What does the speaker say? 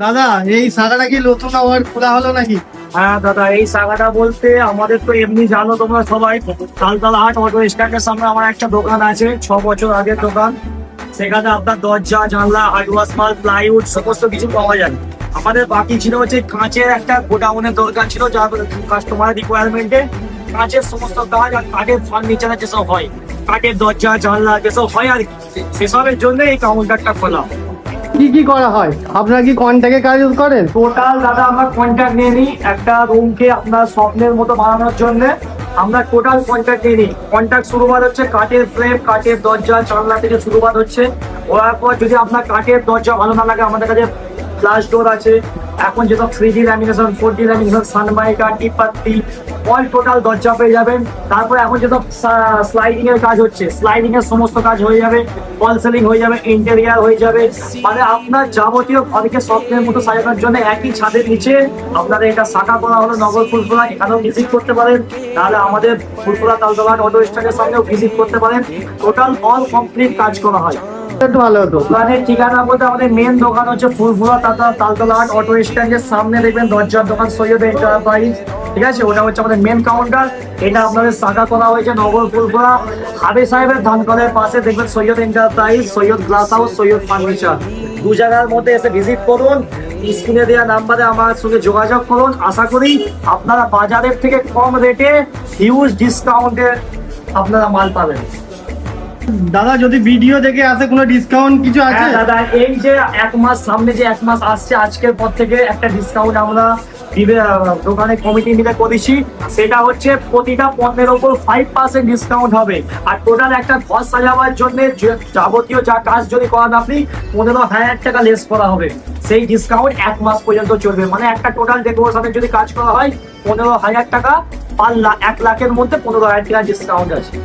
দাদা এই শাখাটা কি নতুন আবার খোলা হলো নাকি? হ্যাঁ দাদা, এই শাখাটা বলতে আমাদের তো এমনি জানো তোমরা সবাই, তালতলা হাট অটো স্ট্যান্ডের সামনে আমার একটা দোকান আছে, 6 বছর আগের দোকান। সেখানে আপনার দরজা, জানলা, হার্ডওয়ার্স মাল, প্লাইউড সমস্ত কিছু পাওয়া যায়। আমাদের বাকি ছিল হচ্ছে কাঁচের একটা গোডাউনের দরকার ছিল, যা কাস্টমার রিকোয়ারমেন্টে কাঁচের সমস্ত কাজ আর কাঠের ফার্নিচার যেসব হয়, কাঠের দরজা জানলা যেসব হয় আর কি, সেসবের জন্য এই কাউন্টারটা খোলা। কি কি করা হয়? আপনারা কি কন্ট্যাক্টে কাজ করেন? টোটাল দাদা আমরা কন্ট্রাক্ট নিয়ে নিই একটা রুমকে আপনার স্বপ্নের মতো বানানোর জন্য। আমরা টোটাল কন্ট্রাক্ট নিয়ে নিই। কন্ট্রাক্ট শুরুবাত হচ্ছে কাঠের ফ্রেম, কাঠের দরজা, জানলা থেকে শুরুবাত হচ্ছে। ওর পর যদি আপনার কাঠের দরজা ভালো না লাগে, আমাদের কাছে গ্লাস ডোর আছে। এখন যেসব 3D lamination, 4D lamination, Sunmica, টিপাত্তি, অল টোটাল দরজা পেয়ে যাবেন। তারপরে এখন যেসব স্লাইডিং এর কাজ হচ্ছে, স্লাইডিং এর সমস্ত কাজ হয়ে যাবে, ফল সিলিং হয়ে যাবে, ইন্টেরিয়ার হয়ে যাবে। মানে আপনার যাবতীয় ঘরকে স্বপ্নের মতো সাজানোর জন্য একই ছাদের নিচে আপনাদের এটা শাখা করা হলো নগর ফুলফুলা। এখানেও ভিজিট করতে পারেন, তাহলে আমাদের ফুলফুলা তালতলা অটো স্ট্যান্ডের সামনেও ভিজিট করতে পারেন। টোটাল অল কমপ্লিট কাজ করা হয়। একটু ভালো হতো। দোকানের ঠিকানা বলতে আমাদের মেন দোকান হচ্ছে ফুলফুলা তালতলা হাট অটো স্ট্যান্ডের সামনে দেখবেন দরজার দোকান সৈয়দ এন্টারপ্রাইজ, ঠিক আছে? ওটা হচ্ছে আমাদের মেন কাউন্টার। এটা আপনাদের শাখা করা হয়েছে নগর ফুলফুলা। হাবে সাহেবের ধান কলের পাশে দেখবেন Syed enterprise, Syed glass house, Syed furniture. দু জায়গার মধ্যে এসে ভিজিট করুন। স্ক্রিনে দেওয়া নাম্বারে আমার সঙ্গে যোগাযোগ করুন। আশা করি আপনারা বাজারের থেকে কম রেটে হিউজ ডিসকাউন্টে আপনারা মাল পাবেন। দাদা যদি ভিডিও দেখে আসে কোনো ডিসকাউন্ট কিছু আছে? হ্যাঁ দাদা, এই যে এক মাস সামনে যে এক মাস আসছে, আজকের পর থেকে একটা ডিসকাউন্ট আমরা দোকানে কমিটি মিলে করেছি। সেটা হচ্ছে প্রতিটা পণ্যের ওপর 5% ডিসকাউন্ট হবে। আর টোটাল একটা ঘর সাজাবার জন্য যাবতীয় যা কাজ যদি করান আপনি, 15,000 টাকা লেস করা হবে। সেই ডিসকাউন্ট এক মাস পর্যন্ত চলবে। মানে একটা টোটাল ডেকোরেশনের যদি কাজ করা হয় 15,000 টাকা, 1 লাখের মধ্যে 15,000 টাকা ডিসকাউন্ট আছে।